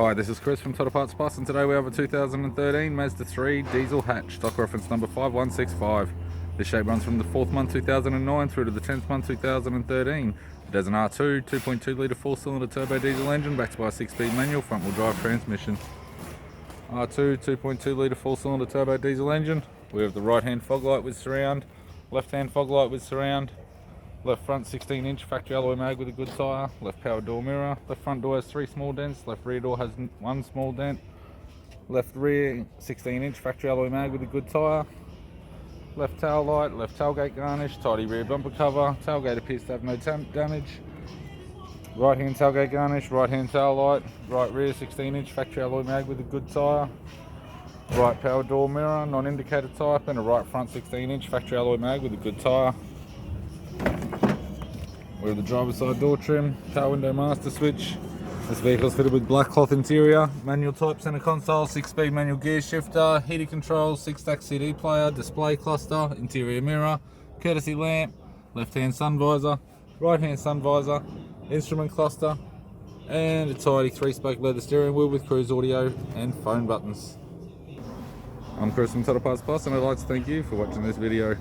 Hi, this is Chris from Total Parts Plus, and today we have a 2013 Mazda 3 diesel hatch, stock reference number 5165. This shape runs from the 4th month 2009 through to the 10th month 2013. It has an R2 2.2 litre 4-cylinder turbo diesel engine backed by a 6-speed manual front-wheel drive transmission. R2 2.2 litre 4-cylinder turbo diesel engine. We have the right-hand fog light with surround, left-hand fog light with surround, left front 16-inch factory alloy mag with a good tyre, left power door mirror, left front door has 3 small dents, left rear door has 1 small dent, left rear 16-inch factory alloy mag with a good tyre, left tail light, left tailgate garnish, tidy rear bumper cover, tailgate appears to have no damage, right hand tailgate garnish, right hand tail light, right rear 16-inch factory alloy mag with a good tyre, right power door mirror, non-indicator type, and a right front 16-inch factory alloy mag with a good tyre. We have the driver's side door trim, power window master switch. This vehicle is fitted with black cloth interior, manual type center console, 6-speed manual gear shifter, heated controls, 6-stack CD player, display cluster, interior mirror, courtesy lamp, left-hand sun visor, right-hand sun visor, instrument cluster, and a tidy 3-spoke leather steering wheel with cruise audio and phone buttons. I'm Chris from Total Parts Plus, and I'd like to thank you for watching this video.